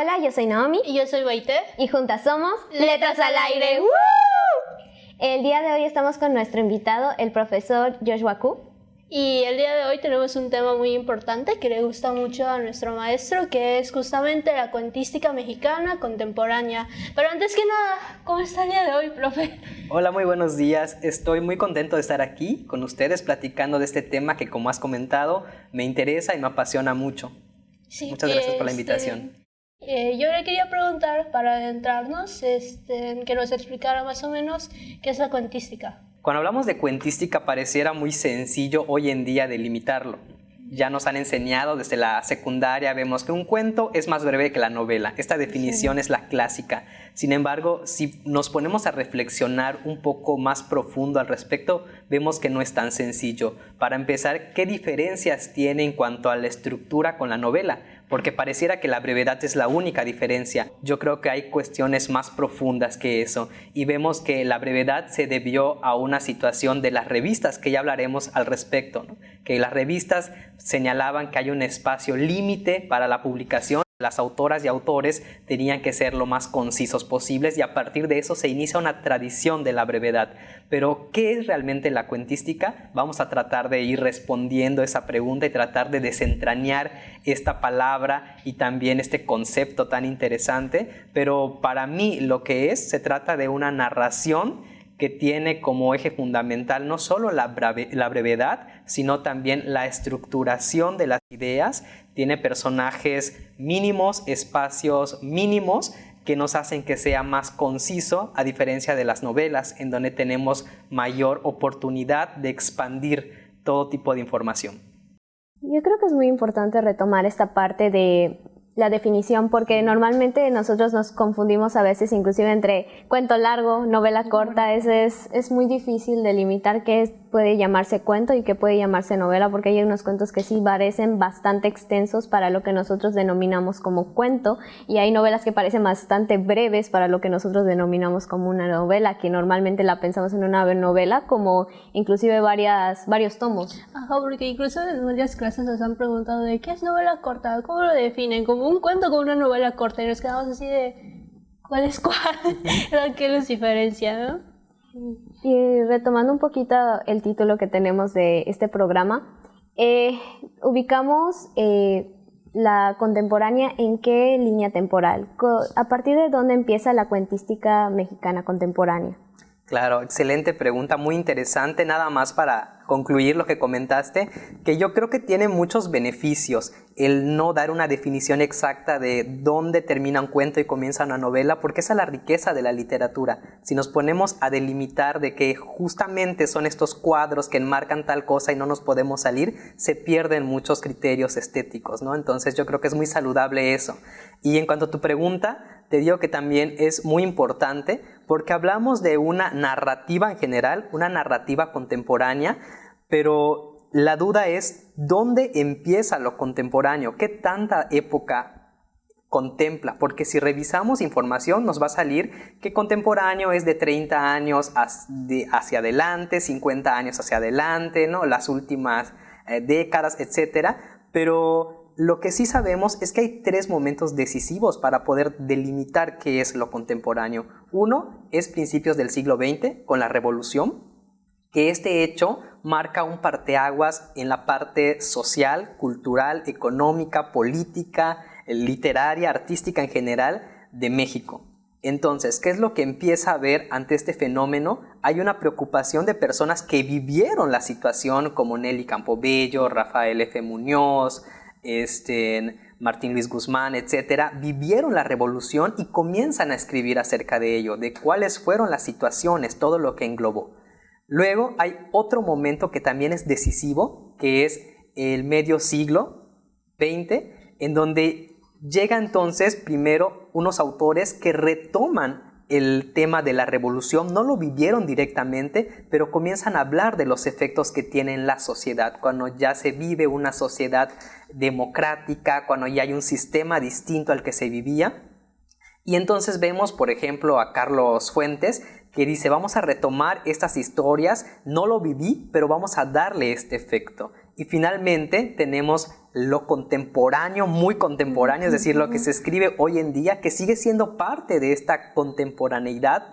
Hola, yo soy Naomi. Y yo soy Baite. Y juntas somos Letras al Aire. ¡Woo! El día de hoy estamos con nuestro invitado, el profesor Joshua Koo. Y el día de hoy tenemos un tema muy importante que le gusta mucho a nuestro maestro, que es justamente la cuentística mexicana contemporánea. Pero antes que nada, ¿cómo está el día de hoy, profe? Hola, muy buenos días. Estoy muy contento de estar aquí con ustedes platicando de este tema que, como has comentado, me interesa y me apasiona mucho. Sí, muchas gracias por la invitación. Yo le quería preguntar, para adentrarnos, que nos explicara más o menos qué es la cuentística. Cuando hablamos de cuentística pareciera muy sencillo hoy en día delimitarlo. Ya nos han enseñado desde la secundaria, vemos que un cuento es más breve que la novela. Esta definición es la clásica. Sin embargo, si nos ponemos a reflexionar un poco más profundo al respecto, vemos que no es tan sencillo. Para empezar, ¿qué diferencias tiene en cuanto a la estructura con la novela? Porque pareciera que la brevedad es la única diferencia. Yo creo que hay cuestiones más profundas que eso. Y vemos que la brevedad se debió a una situación de las revistas, que ya hablaremos al respecto, ¿no? Que las revistas señalaban que hay un espacio límite para la publicación. Las autoras y autores tenían que ser lo más concisos posibles y a partir de eso se inicia una tradición de la brevedad. Pero, ¿qué es realmente la cuentística? Vamos a tratar de ir respondiendo esa pregunta y tratar de desentrañar esta palabra y también este concepto tan interesante. Pero para mí lo que se trata de una narración que tiene como eje fundamental no solo la brevedad, sino también la estructuración de las ideas. Tiene personajes mínimos, espacios mínimos que nos hacen que sea más conciso, a diferencia de las novelas, en donde tenemos mayor oportunidad de expandir todo tipo de información. Yo creo que es muy importante retomar esta parte de la definición, porque normalmente nosotros nos confundimos a veces inclusive entre cuento largo, novela corta. Es muy difícil delimitar qué puede llamarse cuento y qué puede llamarse novela, porque hay unos cuentos que sí parecen bastante extensos para lo que nosotros denominamos como cuento, y hay novelas que parecen bastante breves para lo que nosotros denominamos como una novela, que normalmente la pensamos en una novela como inclusive varios tomos. Ajá, porque incluso en varias clases nos han preguntado de ¿qué es novela corta? ¿Cómo lo definen? ¿Como un cuento como una novela corta? Y nos quedamos así de ¿cuál es cuál? ¿Qué los diferencia, no? Y retomando un poquito el título que tenemos de este programa, ubicamos la contemporánea en qué línea temporal, a partir de dónde empieza la cuentística mexicana contemporánea. Claro, excelente pregunta, muy interesante. Nada más para concluir lo que comentaste, que yo creo que tiene muchos beneficios el no dar una definición exacta de dónde termina un cuento y comienza una novela, porque esa es la riqueza de la literatura. Si nos ponemos a delimitar de que justamente son estos cuadros que enmarcan tal cosa y no nos podemos salir, se pierden muchos criterios estéticos, ¿no? Entonces yo creo que es muy saludable eso. Y en cuanto a tu pregunta, te digo que también es muy importante porque hablamos de una narrativa en general, una narrativa contemporánea, pero la duda es ¿dónde empieza lo contemporáneo? ¿Qué tanta época contempla? Porque si revisamos información nos va a salir que contemporáneo es de 30 años hacia adelante, 50 años hacia adelante, ¿no? Las últimas décadas, etcétera. Pero lo que sí sabemos es que hay 3 momentos decisivos para poder delimitar qué es lo contemporáneo. Uno es principios del siglo XX, con la Revolución, que este hecho marca un parteaguas en la parte social, cultural, económica, política, literaria, artística en general de México. Entonces, ¿qué es lo que empieza a ver ante este fenómeno? Hay una preocupación de personas que vivieron la situación, como Nelly Campobello, Rafael F. Muñoz, Martín Luis Guzmán, etcétera, vivieron la revolución y comienzan a escribir acerca de ello, de cuáles fueron las situaciones, todo lo que englobó. Luego hay otro momento que también es decisivo, que es el medio siglo XX, en donde llega entonces primero unos autores que retoman el tema de la revolución, no lo vivieron directamente, pero comienzan a hablar de los efectos que tiene en la sociedad, cuando ya se vive una sociedad democrática, cuando ya hay un sistema distinto al que se vivía. Y entonces vemos, por ejemplo, a Carlos Fuentes, que dice, vamos a retomar estas historias, no lo viví, pero vamos a darle este efecto. Y finalmente tenemos lo contemporáneo, muy contemporáneo, es decir, lo que se escribe hoy en día, que sigue siendo parte de esta contemporaneidad,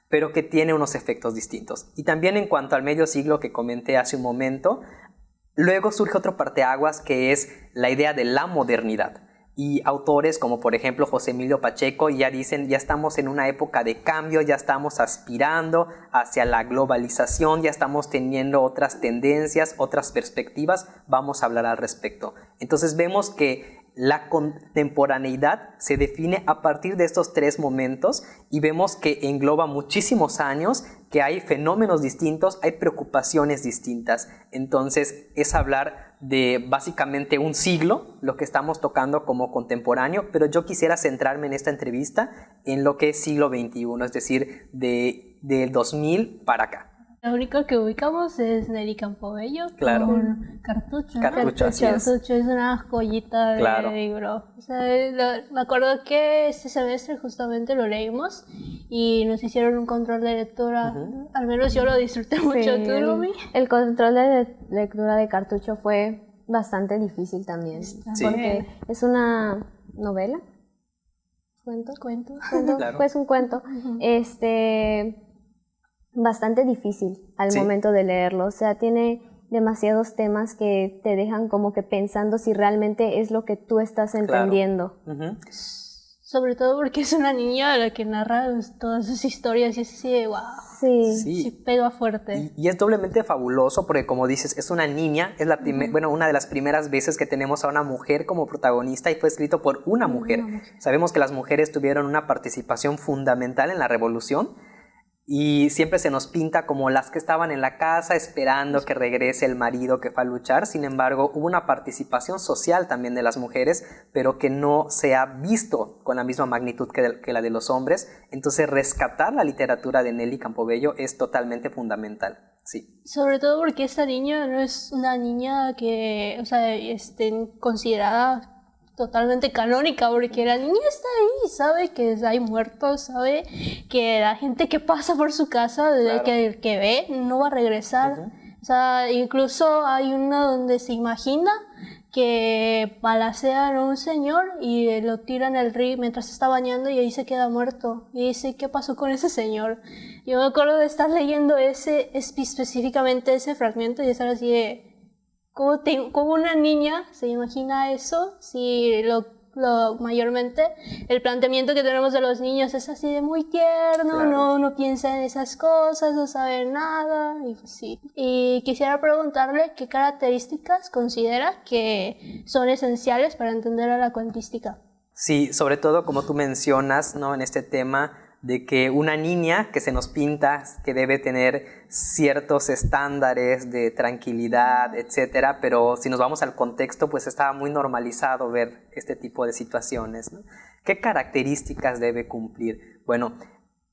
pero que tiene unos efectos distintos. Y también en cuanto al medio siglo que comenté hace un momento, luego surge otro parteaguas que es la idea de la modernidad. Y autores como por ejemplo José Emilio Pacheco ya dicen, ya estamos en una época de cambio, ya estamos aspirando hacia la globalización, ya estamos teniendo otras tendencias, otras perspectivas, vamos a hablar al respecto. Entonces vemos que la contemporaneidad se define a partir de estos tres momentos y vemos que engloba muchísimos años, que hay fenómenos distintos, hay preocupaciones distintas. Entonces es hablar de básicamente un siglo, lo que estamos tocando como contemporáneo, pero yo quisiera centrarme en esta entrevista en lo que es siglo XXI, es decir, del 2000 para acá. Lo único que ubicamos es Nelly Campobello Claro. con Cartucho. Cartucho, así es. Cartucho es una joyita de Claro. libro. O sea, me acuerdo que este semestre justamente lo leímos y nos hicieron un control de lectura. Al menos yo lo disfruté mucho. Sí, ¿Tú, Lumi? el control de lectura de Cartucho fue bastante difícil también, Sí. porque es una novela, cuento, Cuento. Claro. pues un cuento, bastante difícil al Sí. momento de leerlo, o sea, tiene demasiados temas que te dejan como que pensando si realmente es lo que tú estás entendiendo. Ujú. Sobre todo porque es una niña a la que narra todas sus historias y es así de wow. Sí. Sí. Sí, pega fuerte. Y es doblemente fabuloso porque, como dices, es una niña, es bueno, una de las primeras veces que tenemos a una mujer como protagonista y fue escrito por una mujer. Sabemos que las mujeres tuvieron una participación fundamental en la revolución y siempre se nos pinta como las que estaban en la casa esperando que regrese el marido que fue a luchar. Sin embargo, hubo una participación social también de las mujeres, pero que no se ha visto con la misma magnitud que la de los hombres. Entonces, rescatar la literatura de Nelly Campobello es totalmente fundamental. Sí. Sobre todo porque esta niña no es una niña que, o sea, considerada totalmente canónica, porque la niña está ahí, sabe que hay muertos, sabe que la gente que pasa por su casa, Claro. que ve, no va a regresar. O sea, incluso hay una donde se imagina que balacean a un señor y lo tiran al río mientras se está bañando y ahí se queda muerto. Y dice, ¿qué pasó con ese señor? Yo me acuerdo de estar leyendo específicamente ese fragmento y estar así de... ¿Cómo una niña se imagina eso? Si mayormente el planteamiento que tenemos de los niños es así de muy tierno, Claro. no piensa en esas cosas, no sabe nada, y pues sí. Y quisiera preguntarle qué características considera que son esenciales para entender a la cuentística. Sí, sobre todo como tú mencionas, ¿no? En este tema de que una niña que se nos pinta que debe tener ciertos estándares de tranquilidad, etcétera, pero si nos vamos al contexto, pues estaba muy normalizado ver este tipo de situaciones, ¿no? ¿Qué características debe cumplir? Bueno,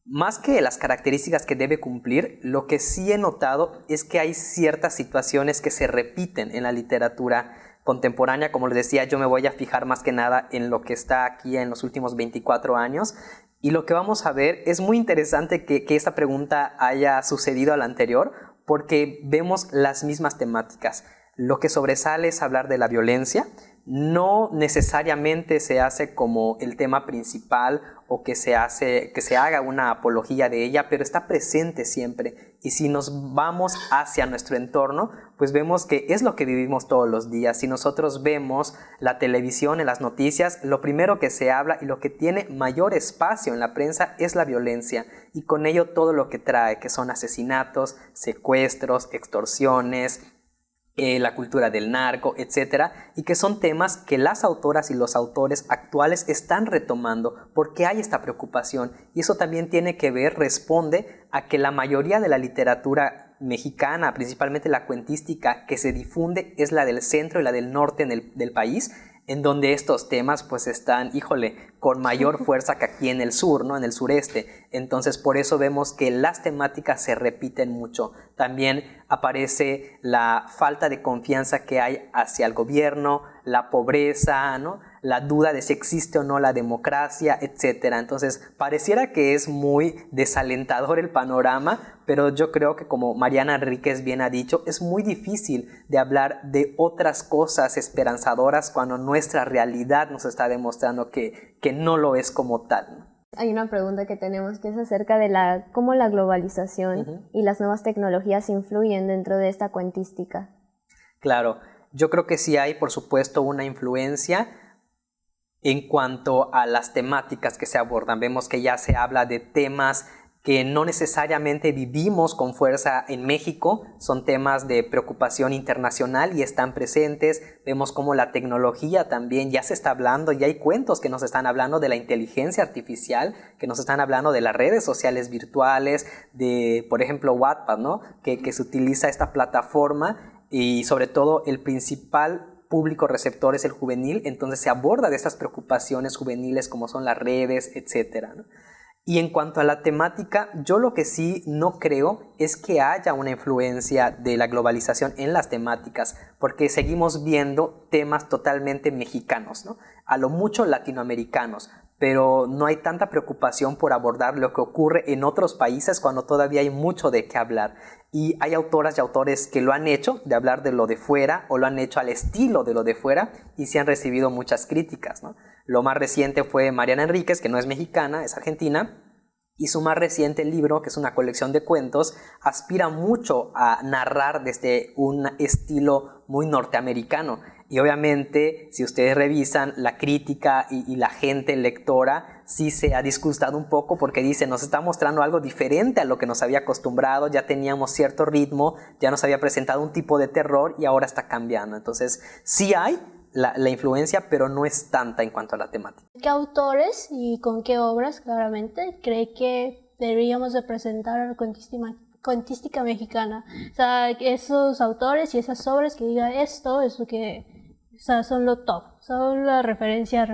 más que las características que debe cumplir, lo que sí he notado es que hay ciertas situaciones que se repiten en la literatura contemporánea. Como les decía, yo me voy a fijar más que nada en lo que está aquí en los últimos 24 años. Y lo que vamos a ver es muy interesante que esta pregunta haya sucedido a la anterior, porque vemos las mismas temáticas. Lo que sobresale es hablar de la violencia. No necesariamente se hace como el tema principal o que se haga una apología de ella, pero está presente siempre. Y si nos vamos hacia nuestro entorno, pues vemos que es lo que vivimos todos los días. Si nosotros vemos la televisión, en las noticias, lo primero que se habla y lo que tiene mayor espacio en la prensa es la violencia. Y con ello todo lo que trae, que son asesinatos, secuestros, extorsiones, la cultura del narco, etcétera, y que son temas que las autoras y los autores actuales están retomando porque hay esta preocupación, y eso también tiene que ver, responde a que la mayoría de la literatura mexicana, principalmente la cuentística que se difunde, es la del centro y la del norte del país, en donde estos temas pues están, con mayor fuerza que aquí en el sur, ¿no? En el sureste. Entonces por eso vemos que las temáticas se repiten mucho. También aparece la falta de confianza que hay hacia el gobierno, la pobreza, ¿no? La duda de si existe o no la democracia, etc. Entonces, pareciera que es muy desalentador el panorama, pero yo creo que, como Mariana Enríquez bien ha dicho, es muy difícil de hablar de otras cosas esperanzadoras cuando nuestra realidad nos está demostrando que no lo es como tal. Hay una pregunta que tenemos que es acerca de cómo la globalización y las nuevas tecnologías influyen dentro de esta cuentística. Claro, yo creo que sí hay, por supuesto, una influencia en cuanto a las temáticas que se abordan. Vemos que ya se habla de temas que no necesariamente vivimos con fuerza en México, son temas de preocupación internacional y están presentes. Vemos cómo la tecnología también ya se está hablando, ya hay cuentos que nos están hablando de la inteligencia artificial, que nos están hablando de las redes sociales virtuales, de, por ejemplo, Wattpad, ¿no? que se utiliza esta plataforma y sobre todo el principal público receptor es el juvenil, entonces se aborda de estas preocupaciones juveniles como son las redes, etcétera, ¿no? Y en cuanto a la temática, yo lo que sí no creo es que haya una influencia de la globalización en las temáticas, porque seguimos viendo temas totalmente mexicanos, ¿no? A lo mucho latinoamericanos, pero no hay tanta preocupación por abordar lo que ocurre en otros países cuando todavía hay mucho de qué hablar. Y hay autoras y autores que lo han hecho, de hablar de lo de fuera, o lo han hecho al estilo de lo de fuera, y se han recibido muchas críticas, ¿no? Lo más reciente fue Mariana Enríquez, que no es mexicana, es argentina, y su más reciente libro, que es una colección de cuentos, aspira mucho a narrar desde un estilo muy norteamericano. Y obviamente, si ustedes revisan la crítica y la gente lectora, sí se ha disgustado un poco porque dice, nos está mostrando algo diferente a lo que nos había acostumbrado, ya teníamos cierto ritmo, ya nos había presentado un tipo de terror y ahora está cambiando. Entonces, sí hay la influencia, pero no es tanta en cuanto a la temática. ¿Qué autores y con qué obras, claramente, cree que deberíamos de presentar a la cuentística mexicana? O sea, esos autores y esas obras que diga esto es lo que, o sea, son lo top, son la referencia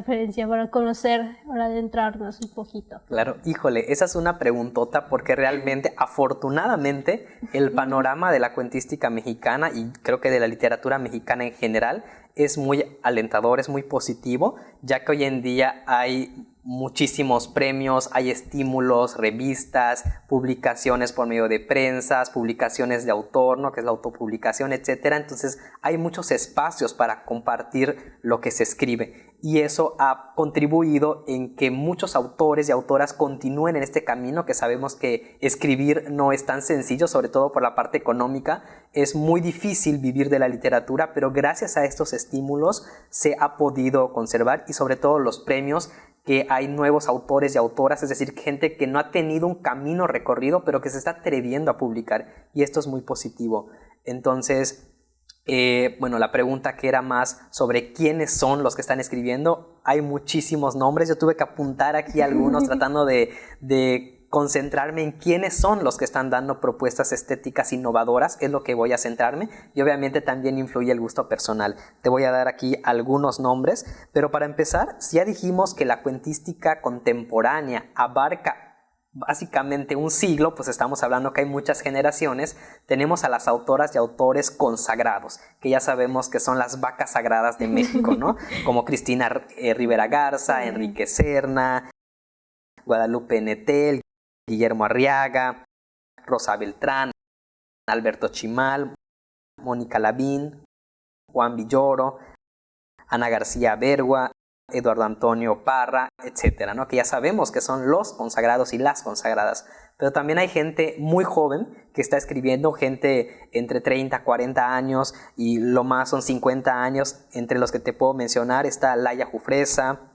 para conocer, para adentrarnos un poquito. Claro, híjole, esa es una preguntota porque realmente, afortunadamente, el panorama de la cuentística mexicana y creo que de la literatura mexicana en general es muy alentador, es muy positivo, ya que hoy en día hay muchísimos premios, hay estímulos, revistas, publicaciones por medio de prensas, publicaciones de autor, ¿no? Que es la autopublicación, etcétera. Entonces hay muchos espacios para compartir lo que se escribe y eso ha contribuido en que muchos autores y autoras continúen en este camino, que sabemos que escribir no es tan sencillo, sobre todo por la parte económica. Es muy difícil vivir de la literatura, pero gracias a estos estímulos se ha podido conservar y sobre todo los premios, que hay nuevos autores y autoras, es decir, gente que no ha tenido un camino recorrido, pero que se está atreviendo a publicar, y esto es muy positivo. Entonces, bueno, la pregunta que era más sobre quiénes son los que están escribiendo, hay muchísimos nombres, yo tuve que apuntar aquí algunos tratando de concentrarme en quiénes son los que están dando propuestas estéticas innovadoras, es lo que voy a centrarme, y obviamente también influye el gusto personal. Te voy a dar aquí algunos nombres, pero para empezar, si ya dijimos que la cuentística contemporánea abarca básicamente un siglo, pues estamos hablando que hay muchas generaciones. Tenemos a las autoras y autores consagrados, que ya sabemos que son las vacas sagradas de México, ¿no? Como Cristina Rivera Garza, Enrique Serna, Guadalupe Nettel, Guillermo Arriaga, Rosa Beltrán, Alberto Chimal, Mónica Lavín, Juan Villoro, Ana García Bergua, Eduardo Antonio Parra, etcétera, ¿no? Que ya sabemos que son los consagrados y las consagradas. Pero también hay gente muy joven que está escribiendo, gente entre 30, 40 años y lo más son 50 años. Entre los que te puedo mencionar está Laia Jufresa,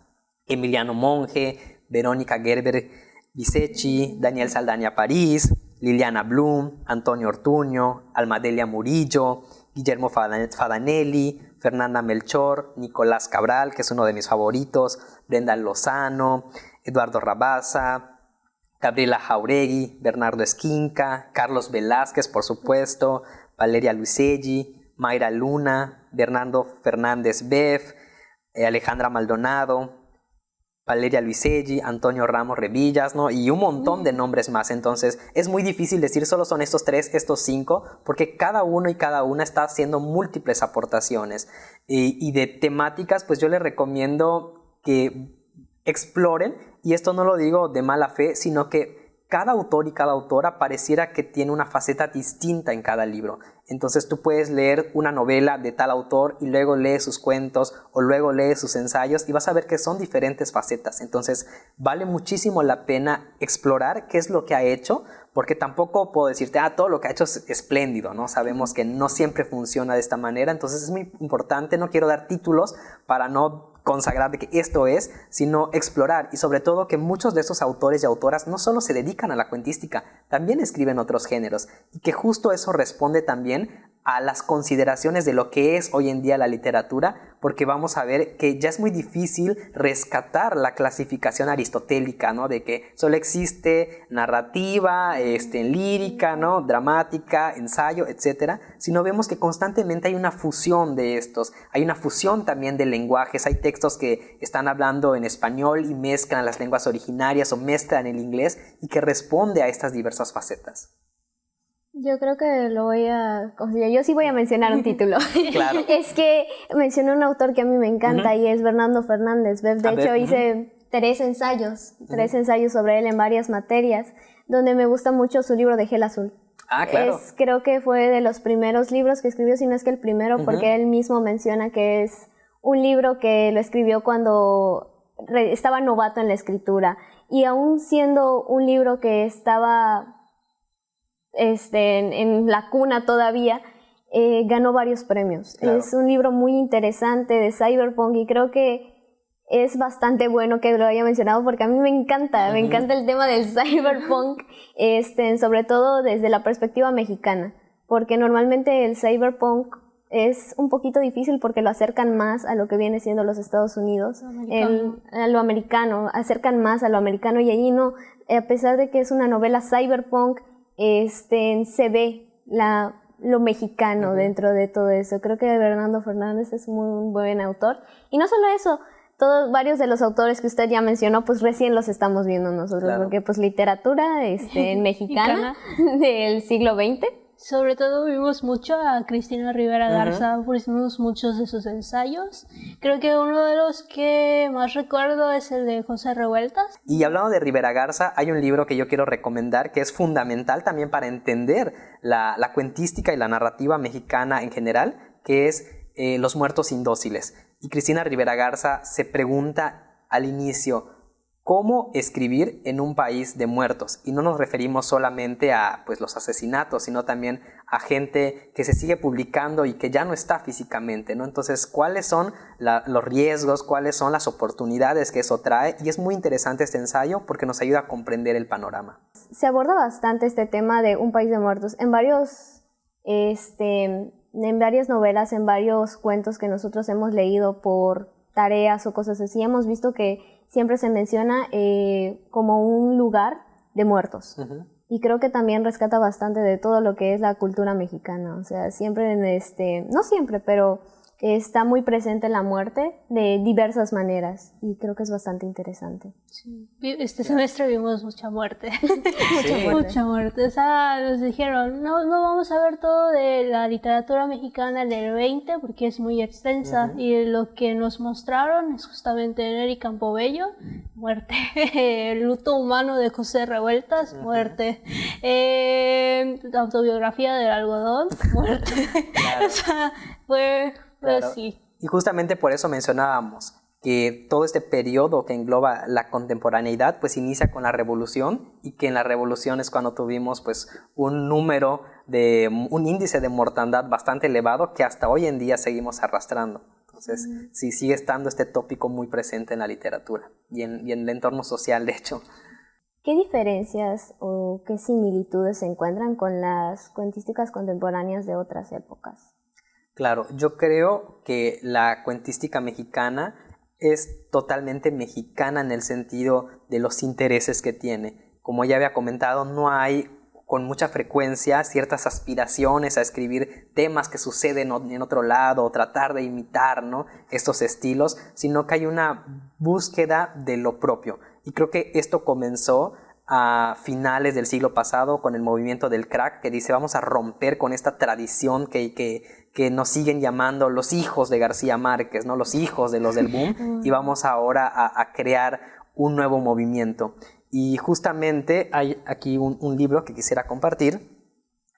Emiliano Monge, Verónica Gerber Bisechi, Daniel Saldaña París, Liliana Blum, Antonio Ortuño, Almadelia Murillo, Guillermo Fadanelli, Fernanda Melchor, Nicolás Cabral, que es uno de mis favoritos, Brenda Lozano, Eduardo Rabasa, Gabriela Jauregui, Bernardo Esquinca, Carlos Velázquez, por supuesto, Valeria Luiselli, Mayra Luna, Bernardo Fernández Beff, Alejandra Maldonado, Valeria Luiselli, Antonio Ramos Revillas, ¿no? Y un montón de nombres más. Entonces es muy difícil decir solo son estos 3, estos 5, porque cada uno y cada una está haciendo múltiples aportaciones. Y de temáticas, pues yo les recomiendo que exploren, y esto no lo digo de mala fe, sino que cada autor y cada autora pareciera que tiene una faceta distinta en cada libro. Entonces tú puedes leer una novela de tal autor y luego lees sus cuentos o luego lees sus ensayos y vas a ver que son diferentes facetas. Entonces vale muchísimo la pena explorar qué es lo que ha hecho, porque tampoco puedo decirte, todo lo que ha hecho es espléndido, ¿no? Sabemos que no siempre funciona de esta manera, entonces es muy importante, no quiero dar títulos para no consagrar de que esto es, sino explorar, y sobre todo que muchos de esos autores y autoras no solo se dedican a la cuentística, también escriben otros géneros, y que justo eso responde también a las consideraciones de lo que es hoy en día la literatura, porque vamos a ver que ya es muy difícil rescatar la clasificación aristotélica, ¿no? De que solo existe narrativa, lírica, ¿no? Dramática, ensayo, etcétera, sino vemos que constantemente hay una fusión de estos, hay una fusión también de lenguajes, hay textos que están hablando en español y mezclan las lenguas originarias o mezclan el inglés y que responde a estas diversas facetas. Yo creo que lo voy a... Yo sí voy a mencionar un título. Claro. Es que mencioné un autor que a mí me encanta y es Bernardo Fernández. De hecho, hice 3 ensayos sobre él en varias materias, donde me gusta mucho su libro de Gel Azul. Claro. Creo que fue de los primeros libros que escribió, si no es que el primero, porque él mismo menciona que es un libro que lo escribió cuando estaba novato en la escritura. Y aún siendo un libro que estaba... en la cuna todavía, ganó varios premios. Claro. Es un libro muy interesante de cyberpunk y creo que es bastante bueno que lo haya mencionado porque a mí me encanta el tema del cyberpunk, sobre todo desde la perspectiva mexicana, porque normalmente el cyberpunk es un poquito difícil porque lo acercan más a lo que viene siendo los Estados Unidos, a lo americano, acercan más a lo americano, y allí no, a pesar de que es una novela cyberpunk, se ve lo mexicano dentro de todo eso. Creo que Bernardo Fernández es un buen autor. Y no solo eso, varios de los autores que usted ya mencionó, pues recién los estamos viendo nosotros, claro. Porque pues literatura mexicana del siglo XX. Sobre todo vimos mucho a Cristina Rivera Garza, vimos muchos de sus ensayos. Creo que uno de los que más recuerdo es el de José Revueltas. Y hablando de Rivera Garza, hay un libro que yo quiero recomendar que es fundamental también para entender la cuentística y la narrativa mexicana en general, que es Los muertos indóciles. Y Cristina Rivera Garza se pregunta al inicio, ¿cómo escribir en un país de muertos? Y no nos referimos solamente a pues, los asesinatos, sino también a gente que se sigue publicando y que ya no está físicamente, ¿no? Entonces, ¿cuáles son los riesgos? ¿Cuáles son las oportunidades que eso trae? Y es muy interesante este ensayo porque nos ayuda a comprender el panorama. Se aborda bastante este tema de un país de muertos en varias novelas, en varios cuentos que nosotros hemos leído por tareas o cosas así. Hemos visto que siempre se menciona como un lugar de muertos. Y creo que también rescata bastante de todo lo que es la cultura mexicana. O sea, siempre no siempre, pero está muy presente la muerte de diversas maneras. Y creo que es bastante interesante. Sí. Este semestre vimos mucha muerte. Sí. Mucha muerte. O sea, nos dijeron, no vamos a ver todo de la literatura mexicana del 20 porque es muy extensa. Y lo que nos mostraron es justamente Nery Campobello, muerte. El luto humano de José Revueltas, muerte. La autobiografía del algodón, muerte. Claro. O sea, fue... Claro. Sí. Y justamente por eso mencionábamos que todo este periodo que engloba la contemporaneidad pues inicia con la revolución, y que en la revolución es cuando tuvimos pues un índice de mortandad bastante elevado que hasta hoy en día seguimos arrastrando. Entonces sí sigue estando este tópico muy presente en la literatura y en el entorno social, de hecho. ¿Qué diferencias o qué similitudes se encuentran con las cuentísticas contemporáneas de otras épocas? Claro, yo creo que la cuentística mexicana es totalmente mexicana en el sentido de los intereses que tiene. Como ya había comentado, no hay con mucha frecuencia ciertas aspiraciones a escribir temas que suceden en otro lado, o tratar de imitar, ¿no?, estos estilos, sino que hay una búsqueda de lo propio. Y creo que esto comenzó a finales del siglo pasado con el movimiento del crack, que dice vamos a romper con esta tradición que nos siguen llamando los hijos de García Márquez, ¿no?, los hijos de los del boom, y vamos ahora a crear un nuevo movimiento. Y justamente hay aquí un libro que quisiera compartir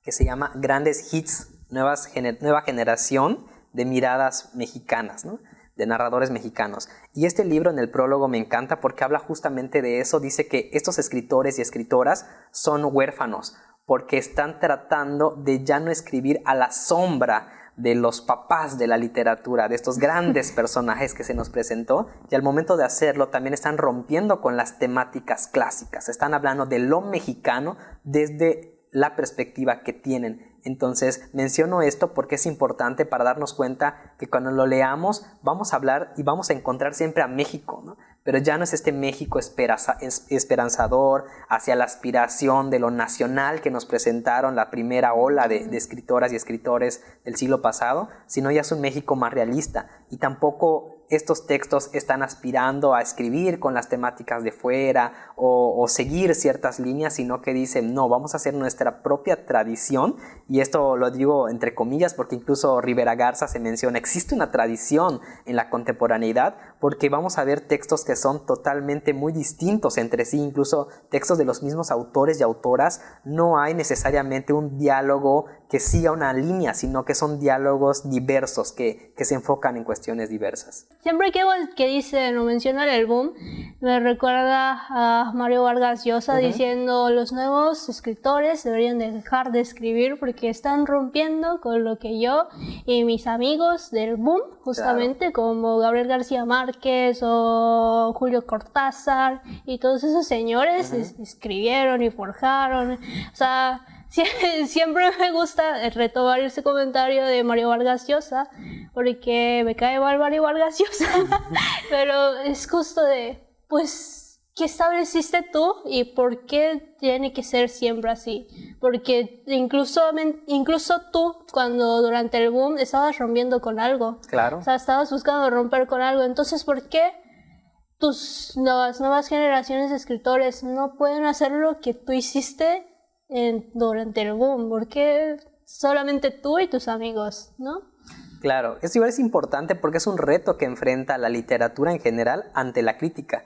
que se llama Grandes Hits, nueva generación de miradas mexicanas, ¿no?, de narradores mexicanos. Y este libro en el prólogo me encanta porque habla justamente de eso. Dice que estos escritores y escritoras son huérfanos porque están tratando de ya no escribir a la sombra de los papás de la literatura, de estos grandes personajes que se nos presentó, y al momento de hacerlo también están rompiendo con las temáticas clásicas, están hablando de lo mexicano desde la perspectiva que tienen. Entonces menciono esto porque es importante para darnos cuenta que cuando lo leamos vamos a hablar y vamos a encontrar siempre a México, ¿no? Pero ya no es este México esperanzador hacia la aspiración de lo nacional que nos presentaron la primera ola de escritoras y escritores del siglo pasado, sino ya es un México más realista. Y tampoco estos textos están aspirando a escribir con las temáticas de fuera o seguir ciertas líneas, sino que dicen, no, vamos a hacer nuestra propia tradición. Y esto lo digo entre comillas porque incluso Rivera Garza se menciona, existe una tradición en la contemporaneidad, porque vamos a ver textos que son totalmente muy distintos entre sí, incluso textos de los mismos autores y autoras. No hay necesariamente un diálogo que siga una línea, sino que son diálogos diversos que se enfocan en cuestiones diversas. Siempre que dicen o mencionan el boom, me recuerda a Mario Vargas Llosa diciendo los nuevos escritores deberían dejar de escribir porque están rompiendo con lo que yo y mis amigos del boom, justamente como Gabriel García Márquez o Julio Cortázar y todos esos señores escribieron y forjaron. O sea, siempre me gusta retomar ese comentario de Mario Vargas Llosa porque me cae mal Mario Vargas Llosa, pero es justo de, pues, ¿qué estableciste tú y por qué tiene que ser siempre así? Porque incluso tú, cuando durante el boom estabas rompiendo con algo, claro, o sea, estabas buscando romper con algo, entonces ¿por qué tus nuevas generaciones de escritores no pueden hacer lo que tú hiciste durante el boom? ¿Por qué solamente tú y tus amigos, no? Claro, esto igual es importante porque es un reto que enfrenta la literatura en general ante la crítica.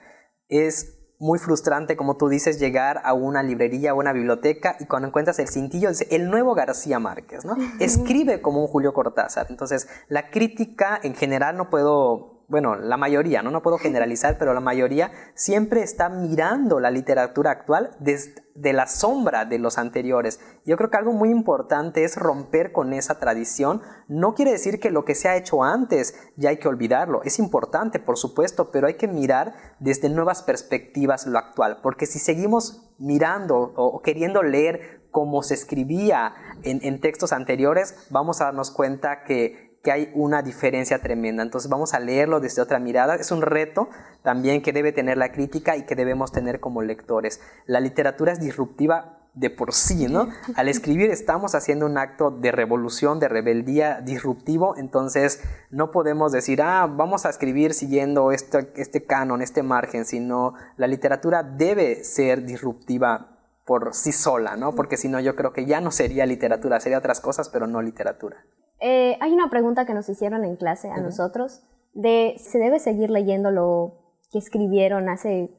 Es muy frustrante, como tú dices, llegar a una librería o una biblioteca y cuando encuentras el cintillo dice el nuevo García Márquez, ¿no? Escribe como un Julio Cortázar. Entonces, la crítica en general no puedo... Bueno, la mayoría, ¿no? No puedo generalizar, pero la mayoría siempre está mirando la literatura actual desde la sombra de los anteriores. Yo creo que algo muy importante es romper con esa tradición. No quiere decir que lo que se ha hecho antes ya hay que olvidarlo. Es importante, por supuesto, pero hay que mirar desde nuevas perspectivas lo actual. Porque si seguimos mirando o queriendo leer como se escribía en textos anteriores, vamos a darnos cuenta que hay una diferencia tremenda. Entonces vamos a leerlo desde otra mirada. Es un reto también que debe tener la crítica y que debemos tener como lectores. La literatura es disruptiva de por sí, ¿no? Al escribir estamos haciendo un acto de revolución, de rebeldía disruptivo, entonces no podemos decir, vamos a escribir siguiendo este canon, este margen, sino la literatura debe ser disruptiva por sí sola, ¿no? Porque si no, yo creo que ya no sería literatura, sería otras cosas, pero no literatura. Hay una pregunta que nos hicieron en clase a nosotros, de ¿se debe seguir leyendo lo que escribieron hace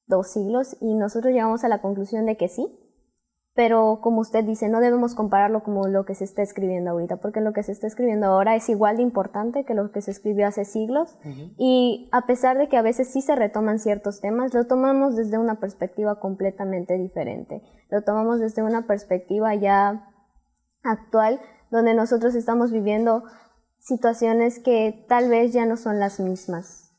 2 siglos? Y nosotros llegamos a la conclusión de que sí, pero como usted dice, no debemos compararlo como lo que se está escribiendo ahorita, porque lo que se está escribiendo ahora es igual de importante que lo que se escribió hace siglos, y a pesar de que a veces sí se retoman ciertos temas, lo tomamos desde una perspectiva completamente diferente, lo tomamos desde una perspectiva ya actual, donde nosotros estamos viviendo situaciones que tal vez ya no son las mismas.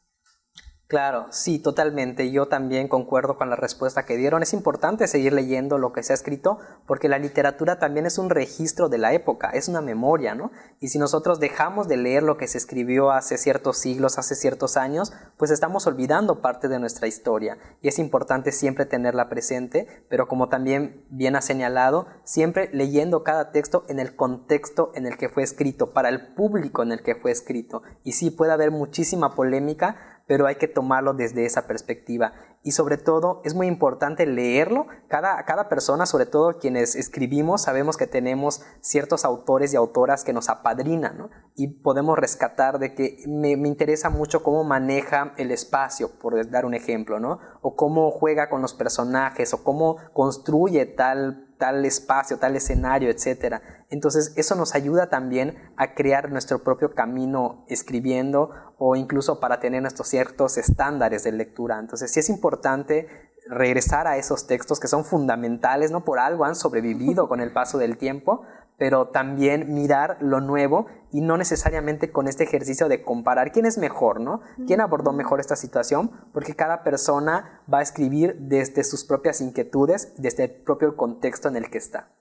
Claro, sí, totalmente. Yo también concuerdo con la respuesta que dieron. Es importante seguir leyendo lo que se ha escrito porque la literatura también es un registro de la época, es una memoria, ¿no? Y si nosotros dejamos de leer lo que se escribió hace ciertos siglos, hace ciertos años, pues estamos olvidando parte de nuestra historia. Y es importante siempre tenerla presente, pero como también bien ha señalado, siempre leyendo cada texto en el contexto en el que fue escrito, para el público en el que fue escrito. Y sí, puede haber muchísima polémica, pero hay que tomarlo desde esa perspectiva. Y sobre todo, es muy importante leerlo. Cada persona, sobre todo quienes escribimos, sabemos que tenemos ciertos autores y autoras que nos apadrinan, ¿no? Y podemos rescatar de que me interesa mucho cómo maneja el espacio, por dar un ejemplo, ¿no? O cómo juega con los personajes, o cómo construye tal espacio, tal escenario, etcétera. Entonces eso nos ayuda también a crear nuestro propio camino escribiendo o incluso para tener nuestros ciertos estándares de lectura. Entonces sí es importante regresar a esos textos que son fundamentales, no por algo han sobrevivido con el paso del tiempo, pero también mirar lo nuevo y no necesariamente con este ejercicio de comparar quién es mejor, ¿no? ¿Quién abordó mejor esta situación? Porque cada persona va a escribir desde sus propias inquietudes, desde el propio contexto en el que está.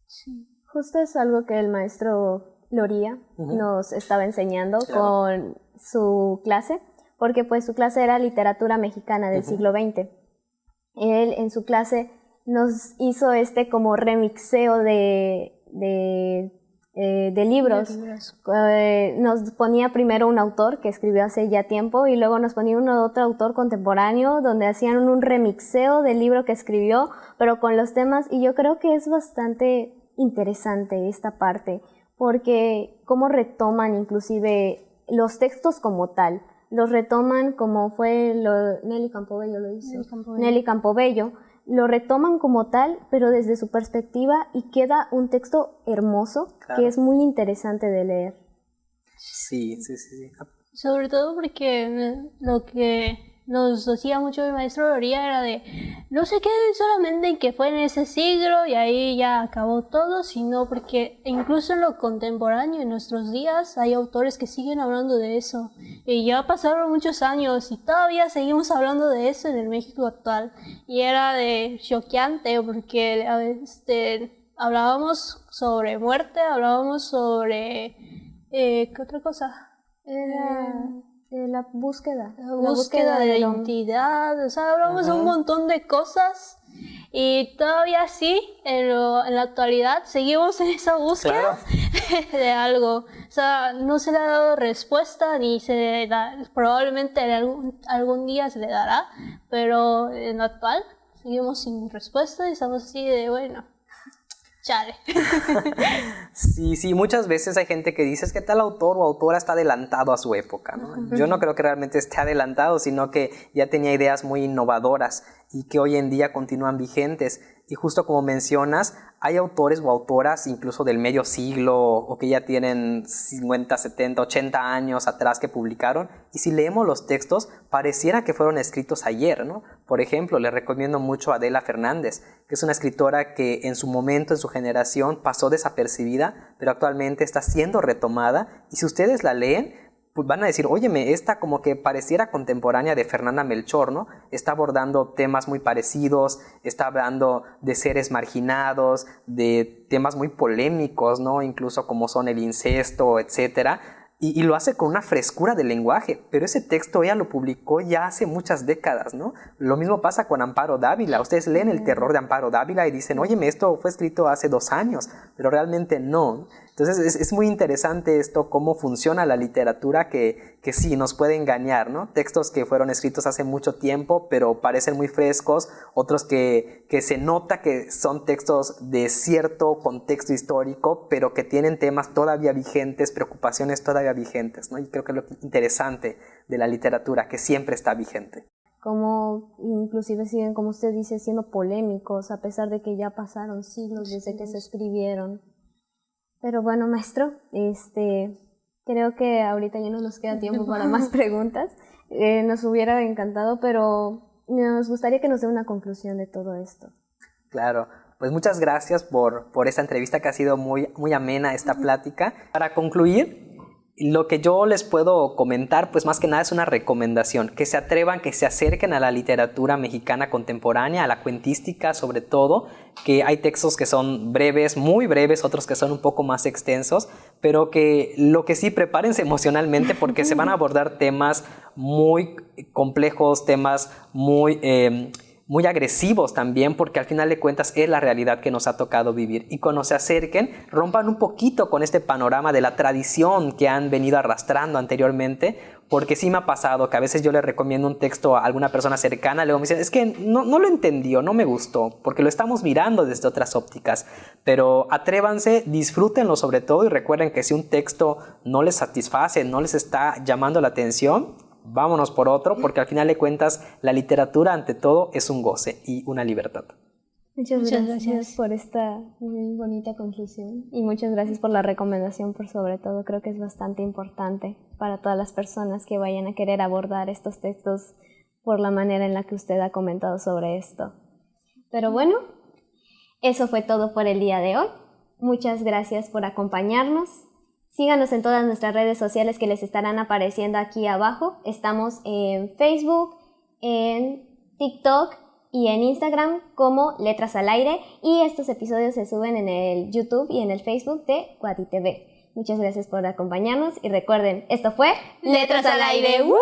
Sí. Justo es algo que el maestro Loría nos estaba enseñando con su clase, porque pues su clase era literatura mexicana del siglo XX. Él en su clase nos hizo como remixeo de libros. Nos ponía primero un autor que escribió hace ya tiempo y luego nos ponía otro autor contemporáneo donde hacían un remixeo del libro que escribió, pero con los temas, y yo creo que es bastante interesante esta parte, porque cómo retoman inclusive los textos como tal, los retoman como fue Nelly Campobello lo hizo, Nelly Campobello, lo retoman como tal, pero desde su perspectiva y queda un texto hermoso, claro, que es muy interesante de leer. Sí. Sobre todo porque lo que nos decía mucho mi maestro Loría era de no se queden solamente en que fue en ese siglo y ahí ya acabó todo, sino porque incluso en lo contemporáneo, en nuestros días, hay autores que siguen hablando de eso. Y ya pasaron muchos años y todavía seguimos hablando de eso en el México actual. Y era choqueante porque hablábamos sobre muerte, hablábamos sobre... ¿qué otra cosa? La búsqueda. La búsqueda de la identidad, o sea, hablamos de un montón de cosas y todavía sí, en la actualidad, seguimos en esa búsqueda, claro, de algo. O sea, no se le ha dado respuesta ni se le da, probablemente algún día se le dará, pero en lo actual seguimos sin respuesta y estamos así de, bueno, chale. Sí, muchas veces hay gente que dice es que tal autor o autora está adelantado a su época, ¿no? Yo no creo que realmente esté adelantado, sino que ya tenía ideas muy innovadoras y que hoy en día continúan vigentes. Y justo como mencionas, hay autores o autoras incluso del medio siglo o que ya tienen 50, 70, 80 años atrás que publicaron, y si leemos los textos pareciera que fueron escritos ayer, ¿no? Por ejemplo, les recomiendo mucho a Adela Fernández, que es una escritora que en su momento, en su generación, pasó desapercibida, pero actualmente está siendo retomada, y si ustedes la leen, pues van a decir, óyeme, esta como que pareciera contemporánea de Fernanda Melchor, ¿no? Está abordando temas muy parecidos, está hablando de seres marginados, de temas muy polémicos, ¿no? Incluso como son el incesto, etcétera. Y lo hace con una frescura de lenguaje, pero ese texto ella lo publicó ya hace muchas décadas, ¿no? Lo mismo pasa con Amparo Dávila. Ustedes leen El terror de Amparo Dávila y dicen, óyeme, esto fue escrito hace 2 años, pero realmente no. Entonces es muy interesante esto, cómo funciona la literatura que sí nos puede engañar, ¿no? Textos que fueron escritos hace mucho tiempo, pero parecen muy frescos, otros que se nota que son textos de cierto contexto histórico, pero que tienen temas todavía vigentes, preocupaciones todavía vigentes, ¿no? Y creo que es lo interesante de la literatura, que siempre está vigente. Como inclusive siguen, como usted dice, siendo polémicos, a pesar de que ya pasaron siglos desde que se escribieron. Pero bueno, maestro, creo que ahorita ya no nos queda tiempo para más preguntas. Nos hubiera encantado, pero nos gustaría que nos dé una conclusión de todo esto. Claro, pues muchas gracias por esta entrevista que ha sido muy amena esta plática. Para concluir, Lo que yo les puedo comentar, pues más que nada es una recomendación, que se atrevan, que se acerquen a la literatura mexicana contemporánea, a la cuentística sobre todo, que hay textos que son breves, muy breves, otros que son un poco más extensos, pero que lo que sí, prepárense emocionalmente porque se van a abordar temas muy complejos, temas muy agresivos también, porque al final de cuentas es la realidad que nos ha tocado vivir. Y cuando se acerquen, rompan un poquito con este panorama de la tradición que han venido arrastrando anteriormente, porque sí me ha pasado que a veces yo le recomiendo un texto a alguna persona cercana, luego me dicen, es que no lo entendió, no me gustó, porque lo estamos mirando desde otras ópticas. Pero atrévanse, disfrútenlo sobre todo, y recuerden que si un texto no les satisface, no les está llamando la atención, vámonos por otro, porque al final de cuentas la literatura ante todo es un goce y una libertad. Muchas gracias por esta muy bonita conclusión y muchas gracias por la recomendación, por sobre todo creo que es bastante importante para todas las personas que vayan a querer abordar estos textos por la manera en la que usted ha comentado sobre esto. Pero bueno, eso fue todo por el día de hoy. Muchas gracias por acompañarnos. Síganos en todas nuestras redes sociales que les estarán apareciendo aquí abajo. Estamos en Facebook, en TikTok y en Instagram como Letras al Aire. Y estos episodios se suben en el YouTube y en el Facebook de Guadi TV. Muchas gracias por acompañarnos y recuerden, esto fue Letras al Aire. ¡Woo!